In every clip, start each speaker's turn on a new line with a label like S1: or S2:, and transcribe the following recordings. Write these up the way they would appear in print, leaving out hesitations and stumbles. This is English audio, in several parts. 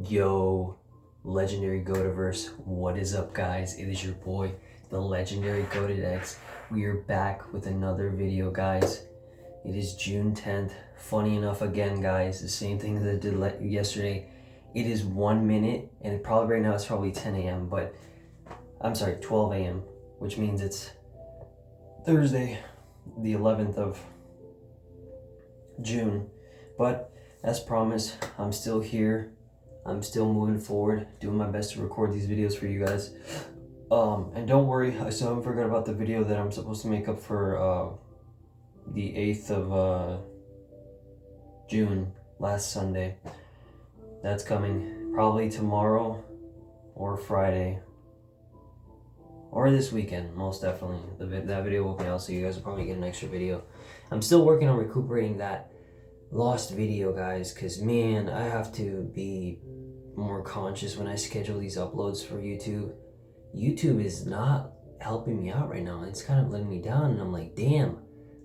S1: Yo, legendary Goativerse, what is up, guys? It is your boy, the legendary Goated X. We are back with another video, guys. It is June 10th. Funny enough, again, guys, the same thing that I did yesterday. It is 1 minute, and it probably right now it's probably 10 a.m., but I'm sorry, 12 a.m., which means it's Thursday, the 11th of June. But as promised, I'm still here. I'm still moving forward, doing my best to record these videos for you guys. And don't worry, I still haven't forgot about the video that I'm supposed to make up for the 8th of June, last Sunday. That's coming probably tomorrow or Friday or this weekend, most definitely. That video will be out, so you guys will probably get an extra video. I'm still working on recuperating that lost video, guys, because man, I have to be more conscious when I schedule these uploads for YouTube. YouTube is not helping me out right now. It's kind of letting me down, and I'm like, damn,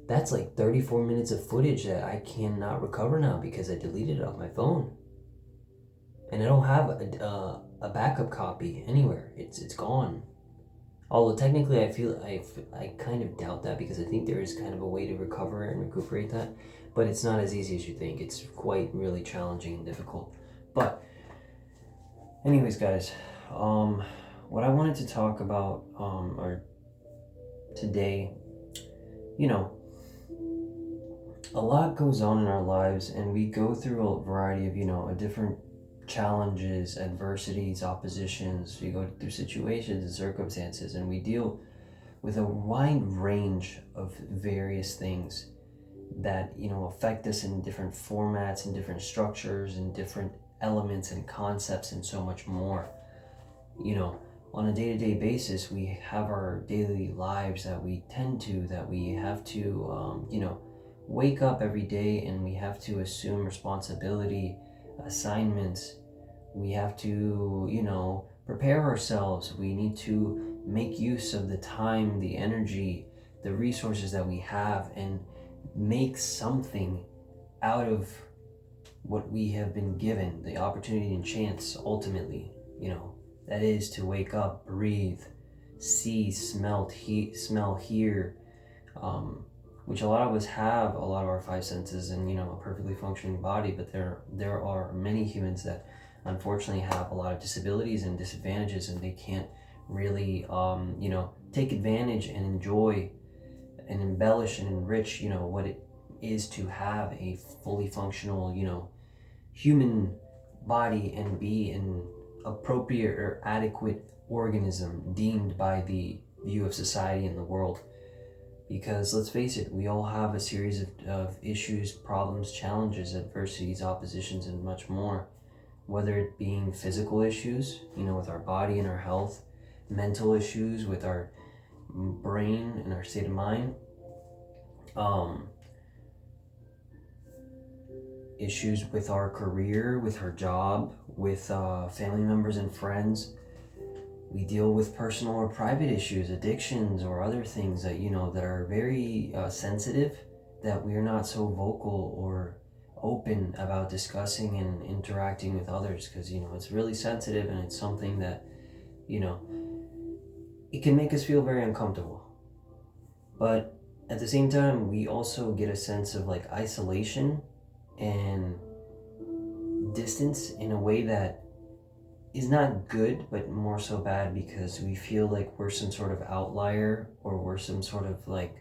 S1: that's like 34 minutes of footage that I cannot recover now because I deleted it off my phone, and I don't have a backup copy anywhere. It's gone. Although technically I kind of doubt that, because I think there is kind of a way to recover and recuperate that, but it's not as easy as you think. It's quite really challenging and difficult. But anyways, guys, what I wanted to talk about or today, a lot goes on in our lives, and we go through a variety of different challenges, adversities, oppositions. We go through situations and circumstances, and we deal with a wide range of various things that affect us in different formats and different structures and different elements and concepts and so much more. On a day-to-day basis, we have our daily lives that we have to wake up every day, and we have to assume responsibility, assignments. We have to prepare ourselves. We need to make use of the time, the energy, the resources that we have, and make something out of what we have been given, the opportunity and chance. Ultimately, that is to wake up, breathe, see, smell, hear, which a lot of us have a lot of our five senses and a perfectly functioning body, but there are many humans that unfortunately have a lot of disabilities and disadvantages, and they can't really take advantage and enjoy and embellish and enrich what it is to have a fully functional human body and be an appropriate or adequate organism deemed by the view of society and the world. Because let's face it, we all have a series of issues, problems, challenges, adversities, oppositions, and much more. Whether it being physical issues, with our body and our health, mental issues with our brain and our state of mind, issues with our career, with our job, with family members and friends. We deal with personal or private issues, addictions, or other things that that are very sensitive, that we are not so vocal or open about discussing and interacting with others, because it's really sensitive, and it's something that it can make us feel very uncomfortable. But at the same time, we also get a sense of like isolation and distance in a way that is not good, but more so bad, because we feel like we're some sort of outlier, or we're some sort of like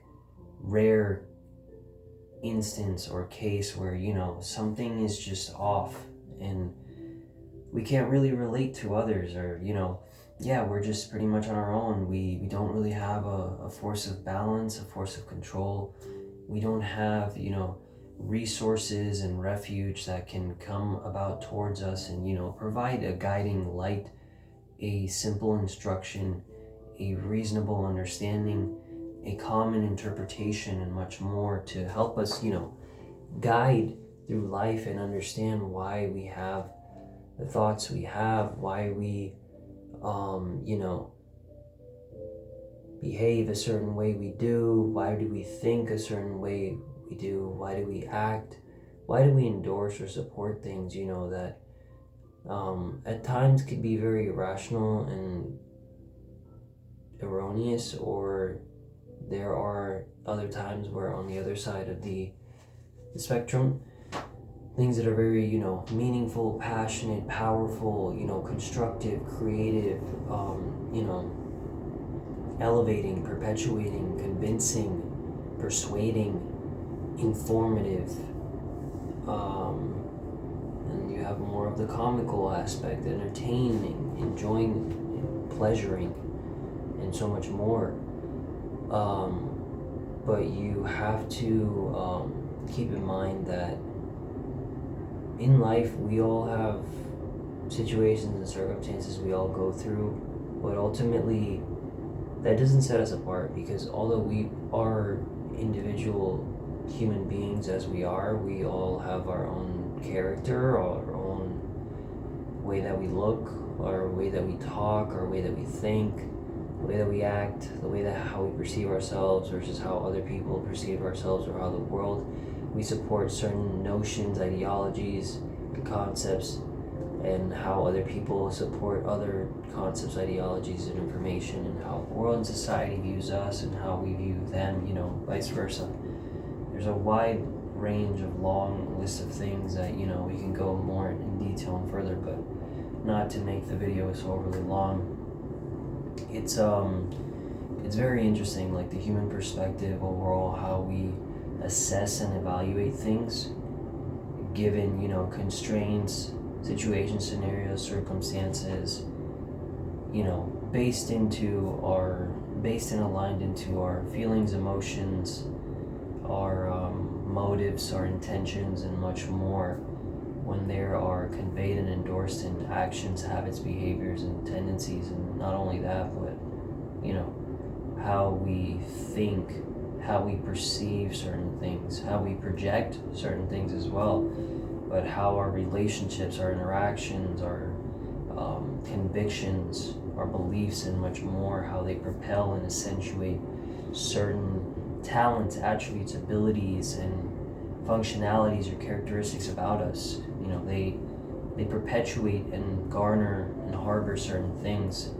S1: rare instance or case where something is just off, and we can't really relate to others, or we're just pretty much on our own. We don't really have a force of balance, a force of control. We don't have resources and refuge that can come about towards us and provide a guiding light, a simple instruction, a reasonable understanding, a common interpretation, and much more to help us guide through life and understand why we have the thoughts we have, why we behave a certain way we do, why do we think a certain way we do, why do we act, why do we endorse or support things that at times could be very irrational and erroneous, or there are other times where on the other side of the spectrum, things that are very, meaningful, passionate, powerful, constructive, creative, elevating, perpetuating, convincing, persuading, informative, and you have more of the comical aspect, entertaining, enjoying, pleasuring, and so much more. But you have to keep in mind that in life we all have situations and circumstances we all go through, but ultimately that doesn't set us apart, because although we are individual human beings as we are, we all have our own character, our own way that we look, our way that we talk, our way that we think, the way that we act, the way that how we perceive ourselves versus how other people perceive ourselves, or how the world, we support certain notions, ideologies, concepts, and how other people support other concepts, ideologies, and information, and how the world and society views us and how we view them, vice versa. There's a wide range of long list of things that, we can go more in detail and further, but not to make the video so overly long. It's very interesting, like the human perspective overall, how we assess and evaluate things given, constraints, situations, scenarios, circumstances, based and aligned into our feelings, emotions, our motives, our intentions, and much more, when they are conveyed and endorsed in actions, habits, behaviors, and tendencies. And not only that, but how we think, how we perceive certain things, how we project certain things as well, but how our relationships, our interactions, our convictions, our beliefs, and much more, how they propel and accentuate certain talents, attributes, abilities, and functionalities or characteristics about us. They perpetuate and garner and harbor certain things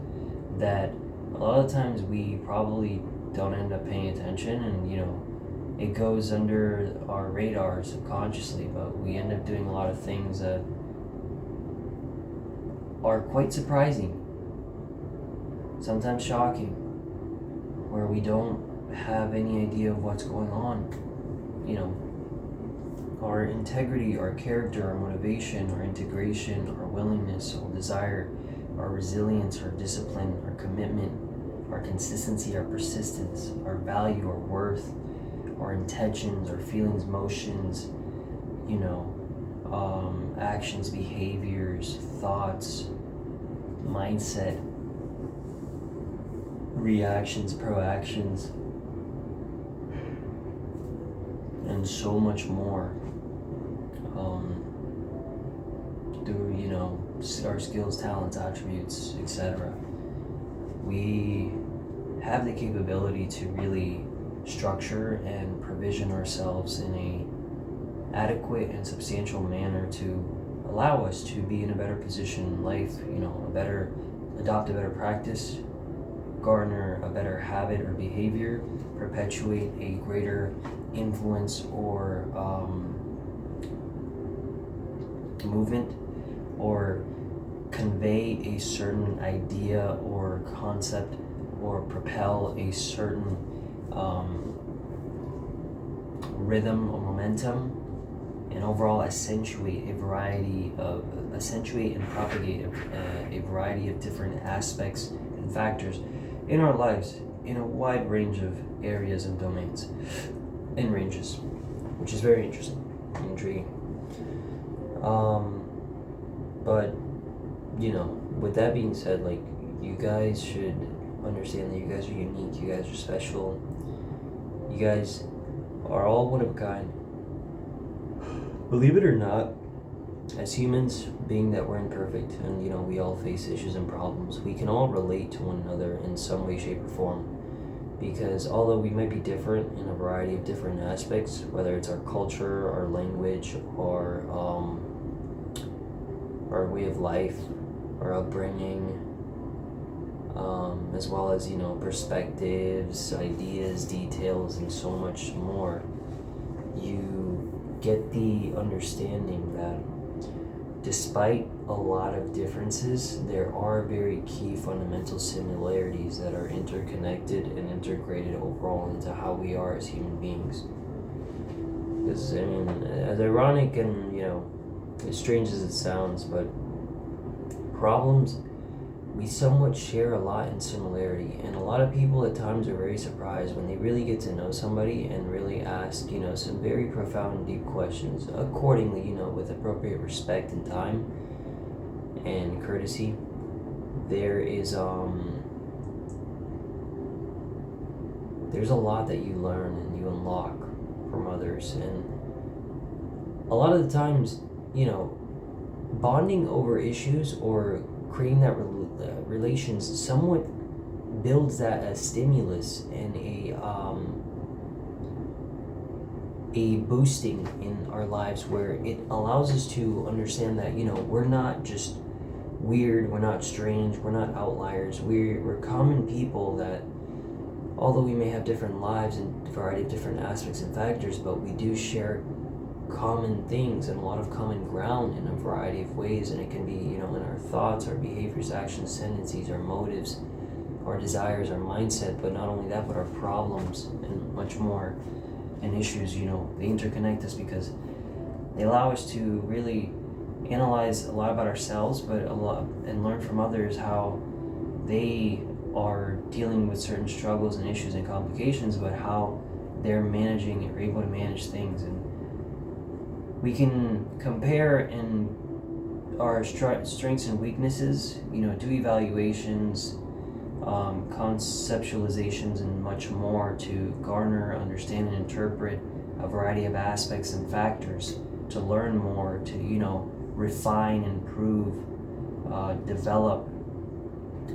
S1: that a lot of times we probably don't end up paying attention, and it goes under our radar subconsciously, but we end up doing a lot of things that are quite surprising, sometimes shocking, where we don't have any idea of what's going on. Our integrity, our character, our motivation, our integration, our willingness, our desire, our resilience, our discipline, our commitment, our consistency, our persistence, our value, our worth, our intentions, our feelings, motions, actions, behaviors, thoughts, mindset, reactions, proactions, and so much more. Through our skills, talents, attributes, etc. We have the capability to really structure and provision ourselves in a adequate and substantial manner to allow us to be in a better position in life, adopt a better practice, garner a better habit or behavior, perpetuate a greater influence or movement, or convey a certain idea or concept, or propel a certain rhythm or momentum, and overall accentuate and propagate a variety of different aspects and factors in our lives in a wide range of areas and domains and ranges, which is very interesting and intriguing. But with that being said, like, you guys should understand that you guys are unique, you guys are special, you guys are all one of a kind. Believe it or not, as humans, being that we're imperfect and we all face issues and problems, we can all relate to one another in some way, shape, or form. Because although we might be different in a variety of different aspects, whether it's our culture, our language, or our way of life, our upbringing, as well as, perspectives, ideas, details, and so much more, you get the understanding that despite a lot of differences, there are very key fundamental similarities that are interconnected and integrated overall into how we are as human beings. Because, as ironic and, as strange as it sounds, but problems, we somewhat share a lot in similarity, and a lot of people at times are very surprised when they really get to know somebody and really ask, some very profound, deep questions, accordingly, with appropriate respect and time and courtesy. There is there's a lot that you learn and you unlock from others, and a lot of the times, bonding over issues or creating that relations somewhat builds that as stimulus and a boosting in our lives, where it allows us to understand that we're not just weird, we're not strange, we're not outliers, we're common people that, although we may have different lives and a variety of different aspects and factors, but we do share common things and a lot of common ground in a variety of ways. And it can be, in our thoughts, our behaviors, actions, tendencies, our motives, our desires, our mindset, but not only that, but our problems and much more, and issues. They interconnect us because they allow us to really analyze a lot about ourselves, but a lot, and learn from others how they are dealing with certain struggles and issues and complications, but how they're managing or able to manage things. And we can compare in our strengths and weaknesses, do evaluations, conceptualizations, and much more to garner, understand, and interpret a variety of aspects and factors, to learn more, to, refine, improve, develop,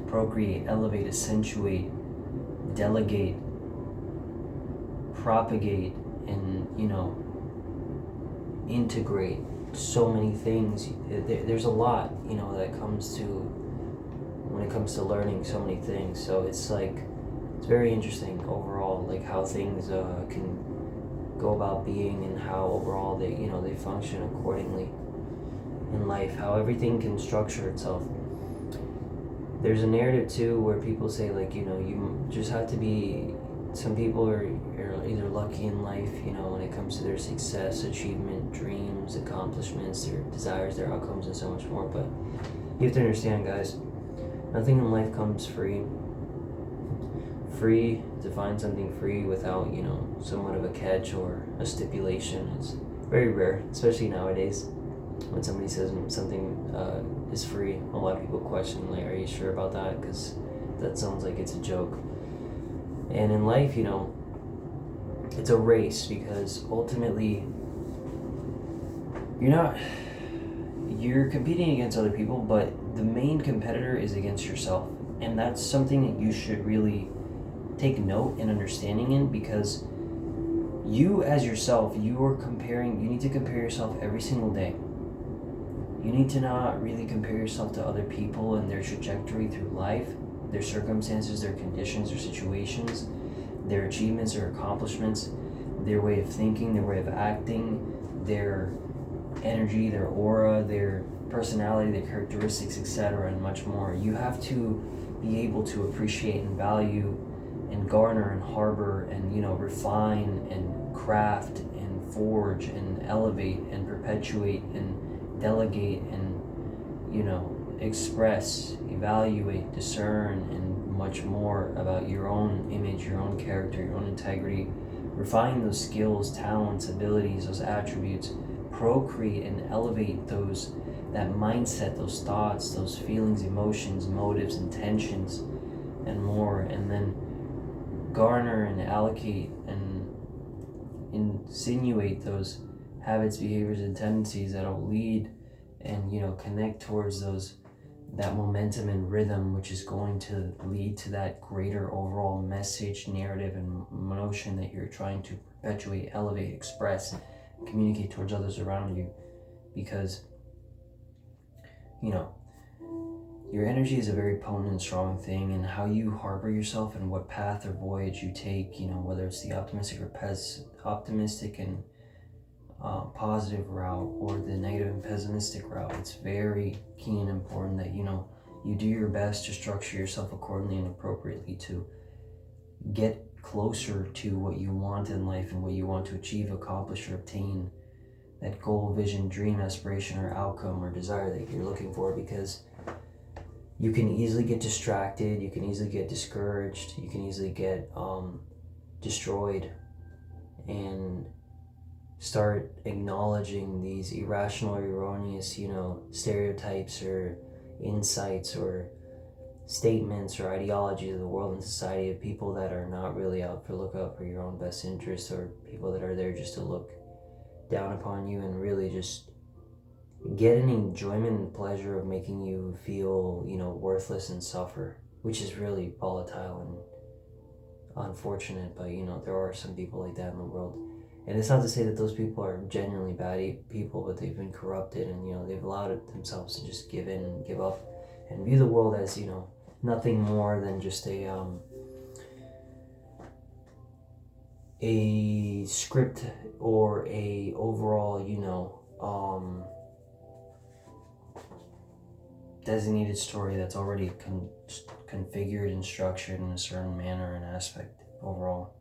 S1: procreate, elevate, accentuate, delegate, propagate, and, integrate so many things. There's a lot, that comes to, when it comes to learning so many things. So it's very interesting overall, how things can go about being, and how overall they function accordingly in life, how everything can structure itself. There's a narrative too where people say you just have to be, some people are either lucky in life, when it comes to their success, achievement, dreams, accomplishments, their desires, their outcomes, and so much more. But you have to understand, guys, nothing in life comes free. To find something free without, somewhat of a catch or a stipulation is very rare, especially nowadays. When somebody says something is free, a lot of people question, are you sure about that? Because that sounds like it's a joke. And in life, it's a race, because ultimately you're competing against other people, but the main competitor is against yourself. And that's something that you should really take note and understanding in, because you as yourself, you need to compare yourself every single day. You need to not really compare yourself to other people and their trajectory through life, their circumstances, their conditions, their situations, their achievements or accomplishments, their way of thinking, their way of acting, their energy, their aura, their personality, their characteristics, etc., and much more. You have to be able to appreciate and value and garner and harbor and refine and craft and forge and elevate and perpetuate and delegate and express, evaluate, discern, and much more about your own image, your own character, your own integrity. Refine those skills, talents, abilities, those attributes, procreate and elevate that mindset, those thoughts, those feelings, emotions, motives, intentions, and more, and then garner and allocate and insinuate those habits, behaviors, and tendencies that'll lead and connect towards that momentum and rhythm, which is going to lead to that greater overall message, narrative, and notion that you're trying to perpetuate, elevate, express, communicate towards others around you. Because you know, your energy is a very potent and strong thing, and how you harbor yourself and what path or voyage you take, you know, whether it's the optimistic or optimistic and positive route or the negative and pessimistic route, it's very key and important that, you know, you do your best to structure yourself accordingly and appropriately to get closer to what you want in life and what you want to achieve, accomplish, or obtain, that goal, vision, dream, aspiration, or outcome or desire that you're looking for, because you can easily get distracted, you can easily get discouraged, you can easily get destroyed, and start acknowledging these irrational or erroneous, you know, stereotypes or insights or statements or ideologies of the world and society of people that are not really out for look out for your own best interest, or people that are there just to look down upon you and really just get an enjoyment and pleasure of making you feel, you know, worthless and suffer, which is really volatile and unfortunate. But, you know, there are some people like that in the world. And it's not to say that those people are genuinely bad people, but they've been corrupted and, you know, they've allowed themselves to just give in and give up and view the world as, you know, nothing more than just a script or a overall, you know, designated story that's already configured and structured in a certain manner and aspect overall.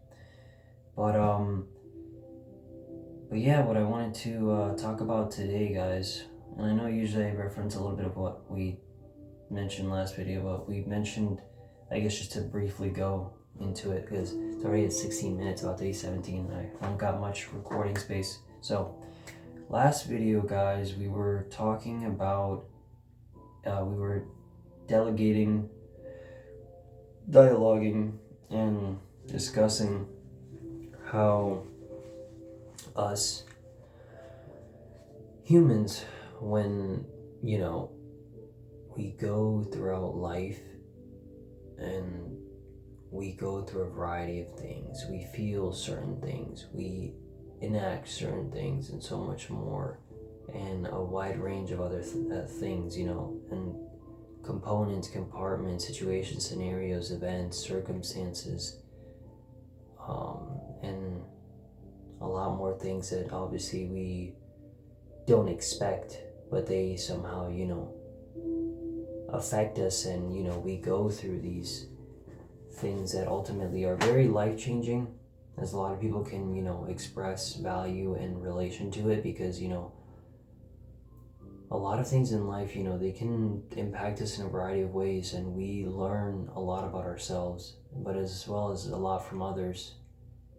S1: But yeah, what I wanted to talk about today, guys, and I know usually I reference a little bit of what we mentioned last video, but we mentioned, I guess, just to briefly go into it, because it's already at 16 minutes, about to be 17, and I don't got much recording space. So last video, guys, we were talking about we were dialoguing and discussing how us humans, when, you know, we go throughout life and we go through a variety of things, we feel certain things, we enact certain things, and so much more, and a wide range of other things, you know, and components, compartments, situations, scenarios, events, circumstances, and a lot more things that obviously we don't expect, but they somehow, you know, affect us, and, you know, we go through these things that ultimately are very life-changing, as a lot of people can, you know, express value in relation to it, because, you know, a lot of things in life, you know, they can impact us in a variety of ways, and we learn a lot about ourselves, but as well as a lot from others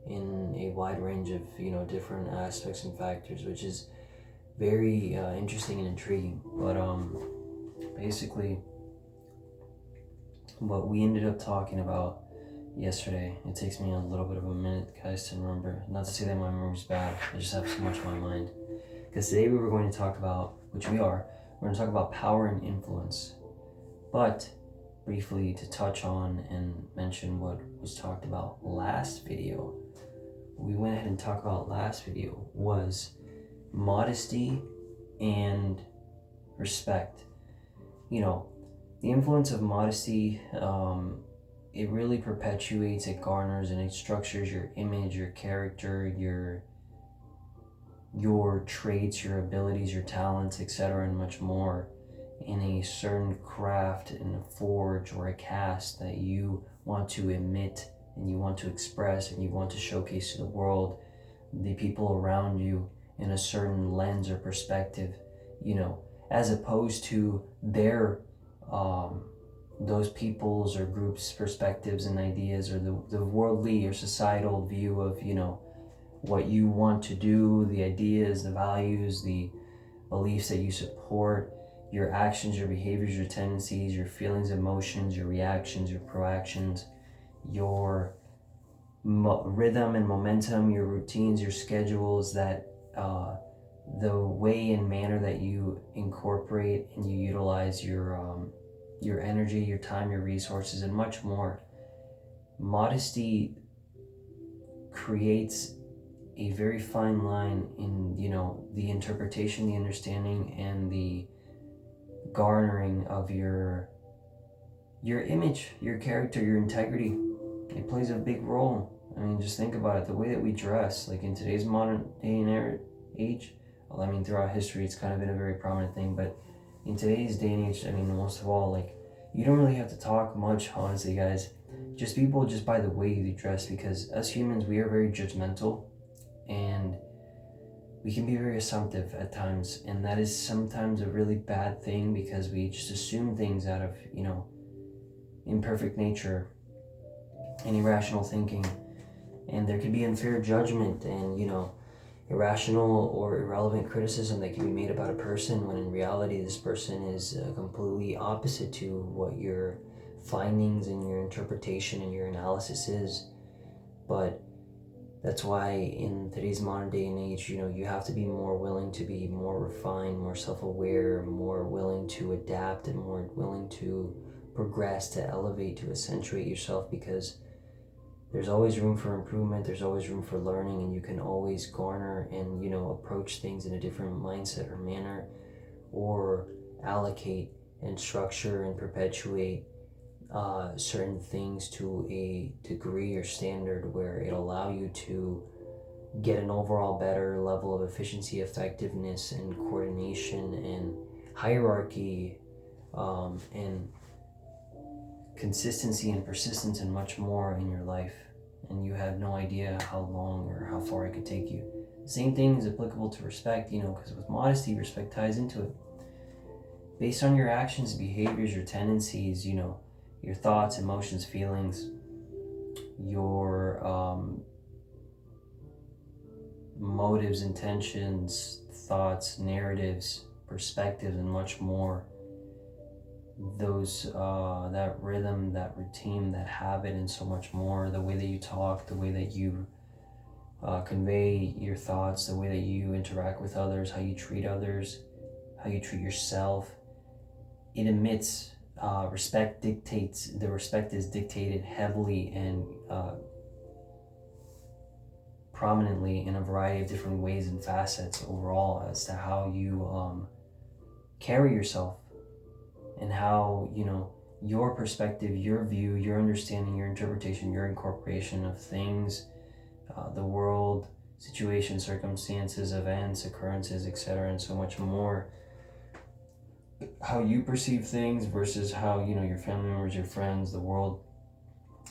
S1: in a wide range of, you know, different aspects and factors, which is very interesting and intriguing. But basically what we ended up talking about yesterday, it takes me a little bit of a minute, guys, to remember. Not to say that my memory's bad, I just have so much on my mind. Because today we were going to talk about, which we're going to talk about power and influence. But briefly, to touch on and mention what was talked about last video, we went ahead and talked about last video was modesty and respect. You know, the influence of modesty, it really perpetuates, it garners, and it structures your image, your character, your traits, your abilities, your talents, etc., and much more in a certain craft, in a forge or a cast that you want to emit and you want to express and you want to showcase to the world, the people around you, in a certain lens or perspective, you know, as opposed to their those people's or groups' perspectives and ideas, or the worldly or societal view of, you know, what you want to do, the ideas, the values, the beliefs that you support, your actions, your behaviors, your tendencies, your feelings, emotions, your reactions, your proactions, your rhythm and momentum, your routines, your schedules, that the way and manner that you incorporate and you utilize your energy, your time, your resources, and much more. Modesty creates a very fine line in, you know, the interpretation, the understanding, and garnering of your image, your character, your integrity. It plays a big role. I mean, just think about it. The way that we dress, like in today's modern day and age, well, I mean, throughout history, it's kind of been a very prominent thing, but in today's day and age, I mean, most of all, like, you don't really have to talk much, honestly, guys. Just people, just by the way you dress, because as humans, we are very judgmental, and we can be very assumptive at times, and that is sometimes a really bad thing because we just assume things out of, imperfect nature and irrational thinking, and there can be unfair judgment and, irrational or irrelevant criticism that can be made about a person when in reality this person is completely opposite to what your findings and your interpretation and your analysis is. But that's why in today's modern day and age, you have to be more willing to be more refined, more self-aware, more willing to adapt, and more willing to progress, to elevate, to accentuate yourself, because there's always room for improvement, there's always room for learning, and you can always garner and, approach things in a different mindset or manner, or allocate and structure and perpetuate certain things to a degree or standard where it'll allow you to get an overall better level of efficiency, effectiveness, and coordination, and hierarchy, and consistency and persistence, and much more in your life. And you have no idea how long or how far it could take you. The same thing is applicable to respect, because with modesty, respect ties into it. Based on your actions, behaviors, your tendencies, your thoughts, emotions, feelings, your motives, intentions, thoughts, narratives, perspectives, and much more. Those that rhythm, that routine, that habit, and so much more. The way that you talk, the way that you convey your thoughts, the way that you interact with others, how you treat others, how you treat yourself. It emits respect. The respect is dictated heavily and prominently in a variety of different ways and facets overall as to how you carry yourself, and how, your perspective, your view, your understanding, your interpretation, your incorporation of things, the world, situations, circumstances, events, occurrences, etc., and so much more. How you perceive things versus how, your family members, your friends, the world,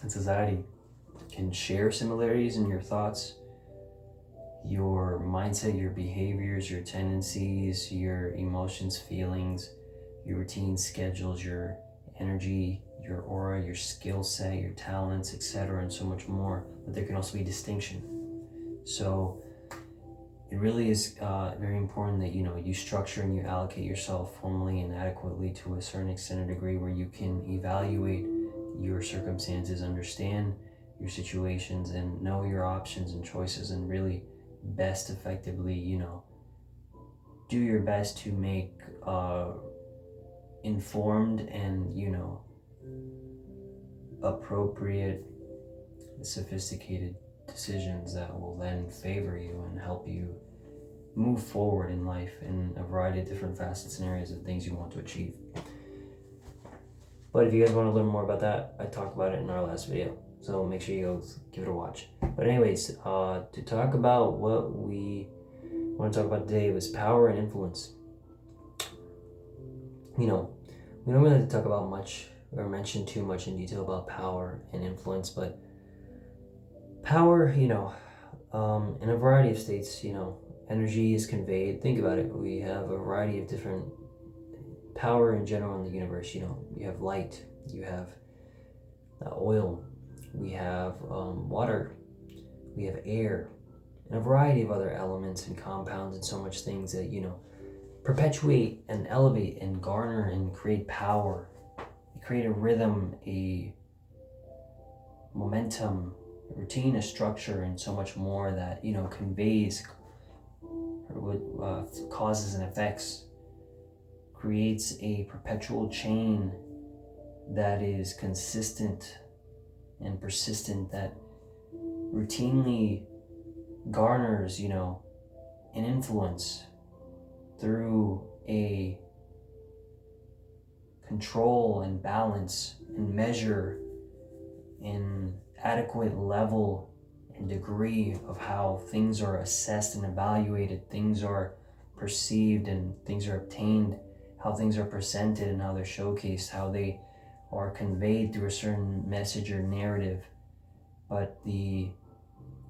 S1: and society can share similarities in your thoughts, your mindset, your behaviors, your tendencies, your emotions, feelings, your routine schedules, your energy, your aura, your skill set, your talents, etc., and so much more. But there can also be distinction. So it really is very important that you structure and you allocate yourself formally and adequately to a certain extent or degree where you can evaluate your circumstances, understand your situations, and know your options and choices, and really best effectively, do your best to make informed and, appropriate, sophisticated decisions that will then favor you and help you move forward in life in a variety of different facets and areas of things you want to achieve. But if you guys want to learn more about that, I talked about it in our last video, so make sure you go give it a watch. But anyways, to talk about what we want to talk about today was power and influence. We don't really talk about much or mention too much in detail about power and influence, but power, in a variety of states, energy is conveyed. Think about it. We have a variety of different power in general in the universe. You have light, you have oil, we have water, we have air, and a variety of other elements and compounds and so much things that, perpetuate and elevate and garner and create power. They create a rhythm, a momentum, a routine, a structure, and so much more that, conveys causes and effects, creates a perpetual chain that is consistent and persistent, that routinely garners, an influence through a control and balance and measure in adequate level and degree of how things are assessed and evaluated, things are perceived and things are obtained, how things are presented and how they're showcased, how they are conveyed through a certain message or narrative. But the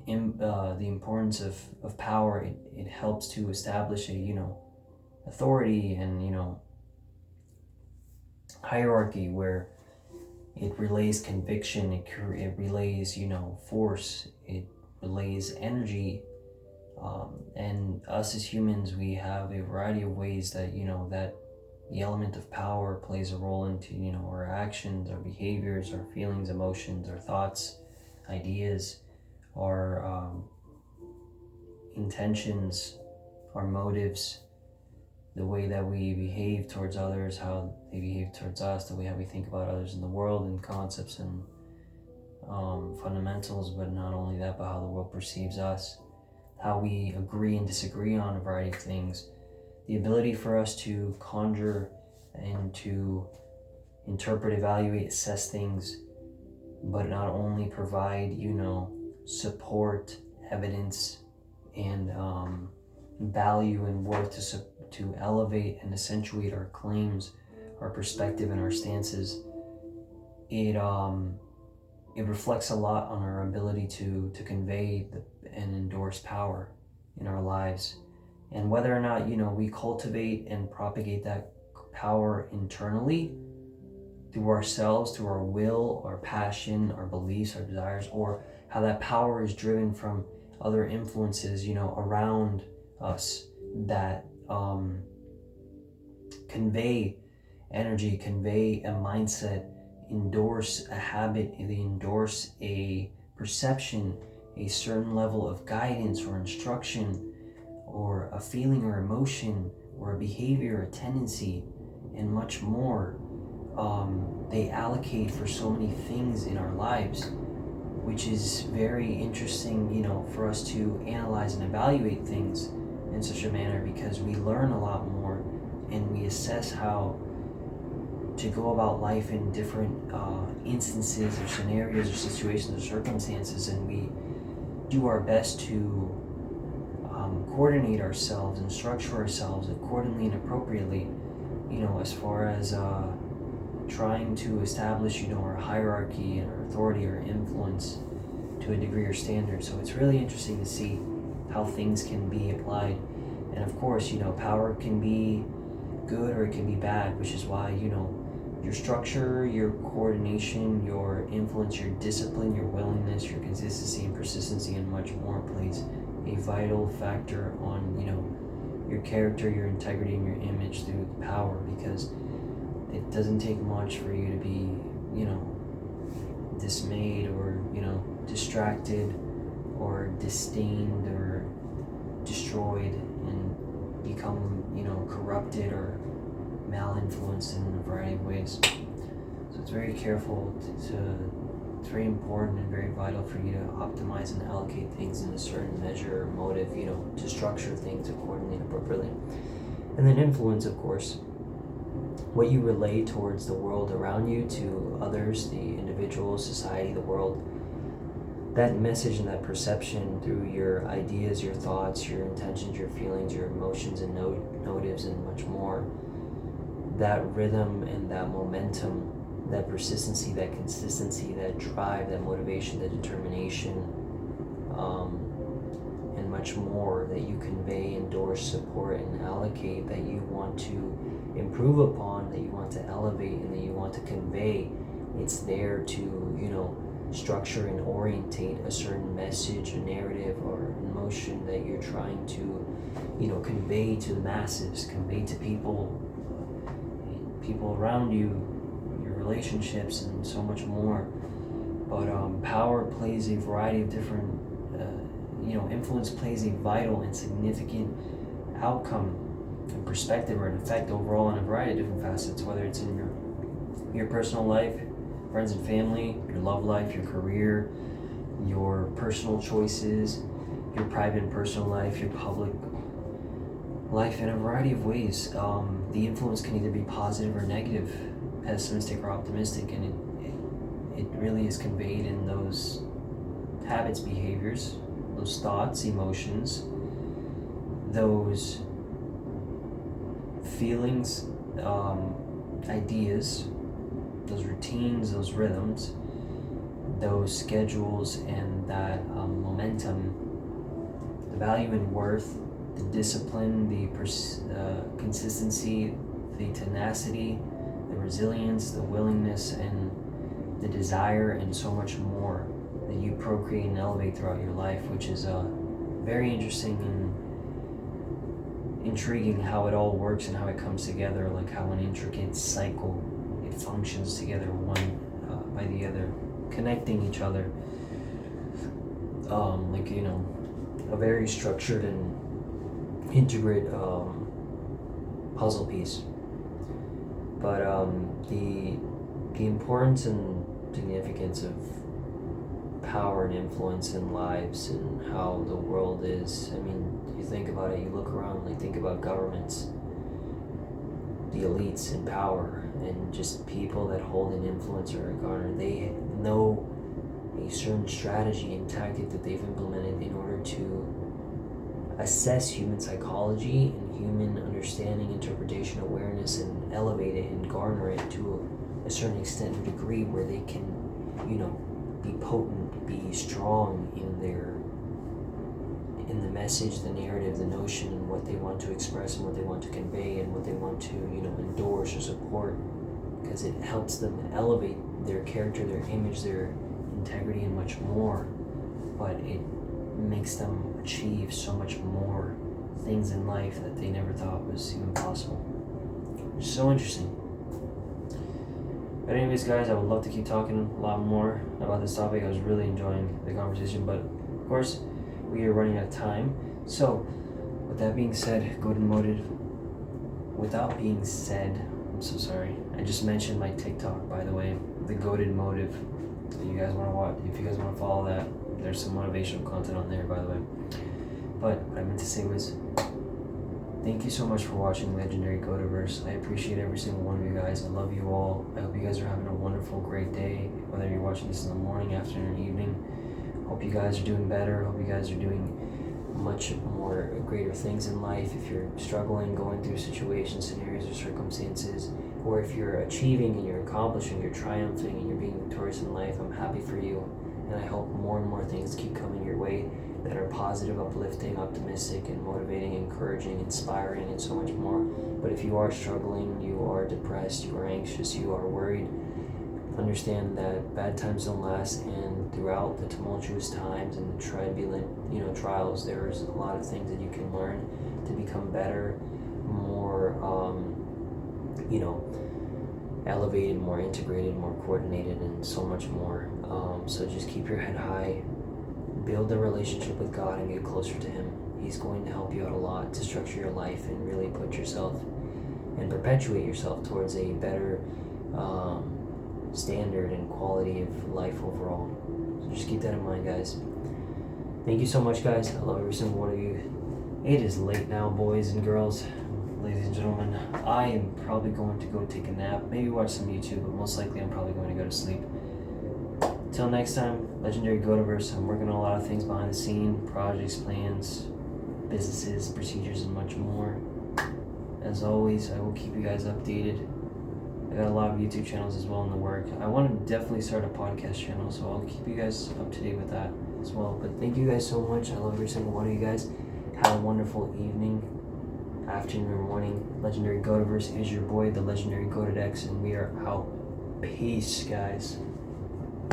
S1: importance of power, it helps to establish a authority and hierarchy where it relays conviction, it relays force, it relays energy, and us as humans, we have a variety of ways that that the element of power plays a role into our actions, our behaviors, our feelings, emotions, our thoughts, ideas, our intentions, our motives, the way that we behave towards others, how they behave towards us, the way how we think about others in the world, and concepts and fundamentals, but not only that, but how the world perceives us, how we agree and disagree on a variety of things, the ability for us to conjure and to interpret, evaluate, assess things, but not only provide support, evidence, and value and worth to elevate and accentuate our claims, our perspective, and our stances. It reflects a lot on our ability to convey and endorse power in our lives, and whether or not we cultivate and propagate that power internally through ourselves, through our will, our passion, our beliefs, our desires, or how that power is driven from other influences around us that convey energy, convey a mindset, endorse a habit, they endorse a perception, a certain level of guidance or instruction, or a feeling or emotion, or a behavior, a tendency, and much more. They allocate for so many things in our lives, which is very interesting, for us to analyze and evaluate things in such a manner, because we learn a lot more and we assess how to go about life in different instances or scenarios or situations or circumstances, and we do our best to coordinate ourselves and structure ourselves accordingly and appropriately, as far as trying to establish our hierarchy and our authority or influence to a degree or standard. So it's really interesting to see how things can be applied. And of course, power can be good or it can be bad, which is why your structure, your coordination, your influence, your discipline, your willingness, your consistency and persistency, and much more plays a vital factor on your character, your integrity, and your image through power, because it doesn't take much for you to be dismayed or distracted or disdained or destroyed and become corrupted or malinfluenced in a variety of ways. So it's very careful it's very important and very vital for you to optimize and allocate things in a certain measure or motive, to structure things accordingly and appropriately. And then influence, of course, what you relay towards the world around you, to others, the individual, society, the world. That message and that perception through your ideas, your thoughts, your intentions, your feelings, your emotions and motives, and much more. That rhythm and that momentum, that persistency, that consistency, that drive, that motivation, that determination, and much more that you convey, endorse, support, and allocate, that you want to improve upon, that you want to elevate, and that you want to convey. It's there to structure and orientate a certain message, a narrative, or emotion that you're trying to convey to the masses, convey to people around you, your relationships, and so much more. But power plays a variety of different influence plays a vital and significant outcome and perspective or an effect overall in a variety of different facets, whether it's in your personal life, friends and family, your love life, your career, your personal choices, your private and personal life, your public life, in a variety of ways. The influence can either be positive or negative. pessimistic or optimistic, and it really is conveyed in those habits, behaviors, those thoughts, emotions, those feelings, ideas, those routines, those rhythms, those schedules, and that momentum, the value and worth, the discipline, the consistency, the tenacity, the resilience, the willingness, and the desire, and so much more that you procreate and elevate throughout your life, which is very interesting and intriguing how it all works and how it comes together, like how an intricate cycle, it functions together one by the other, connecting each other, like, you know, a very structured and intricate puzzle piece. But the importance and significance of power and influence in lives and how the world is, I mean, you think about it, you look around, like think about governments, the elites in power, and just people that hold an influence or garner. They know a certain strategy and tactic that they've implemented in order to assess human psychology and human understanding, interpretation, awareness, and elevate it and garner it to a certain extent and degree where they can, you know, be potent, be strong in the message, the narrative, the notion, and what they want to express and what they want to convey and what they want to, you know, endorse or support, because it helps them elevate their character, their image, their integrity, and much more. But it makes them achieve so much more things in life that they never thought was even possible. It's so interesting. But anyways, guys, I would love to keep talking a lot more about this topic. I was really enjoying the conversation, but of course we are running out of time. So with that being said, go to motive. Without being said, I'm so sorry, I just mentioned my TikTok, by the way, the Goated Motive. If you guys want to watch, if you guys want to follow that, there's some motivational content on there, by the way. But what I meant to say was, thank you so much for watching Legendary Codeverse. I appreciate every single one of you guys. I love you all. I hope you guys are having a wonderful, great day, whether you're watching this in the morning, afternoon, or evening. Hope you guys are doing better. Hope you guys are doing much more greater things in life. If you're struggling, going through situations, scenarios, or circumstances, or if you're achieving and you're accomplishing, you're triumphing, and you're being victorious in life, I'm happy for you. And I hope more and more things keep coming your way that are positive, uplifting, optimistic, and motivating, encouraging, inspiring, and so much more. But if you are struggling, you are depressed, you are anxious, you are worried, understand that bad times don't last, and throughout the tumultuous times and the turbulent, you know, trials, there's a lot of things that you can learn to become better, more, you know, elevated, more integrated, more coordinated, and so much more. So just keep your head high, build a relationship with God, and get closer to Him. He's going to help you out a lot to structure your life and really put yourself and perpetuate yourself towards a better standard and quality of life overall. So just keep that in mind, guys. Thank you so much, guys. I love every single one of you. It is late now, boys and girls, ladies and gentlemen. I am probably going to go take a nap, maybe watch some YouTube, but most likely I'm probably going to go to sleep. Till next time, Legendary Goativerse. I'm working on a lot of things behind the scene, projects, plans, businesses, procedures, and much more. As always, I will keep you guys updated. I got a lot of YouTube channels as well in the work. I want to definitely start a podcast channel, so I'll keep you guys up to date with that as well. But thank you guys so much. I love every single one of you guys. Have a wonderful evening, afternoon, or morning. Legendary Goativerse is your boy, the Legendary Goated X, and we are out. Peace, guys.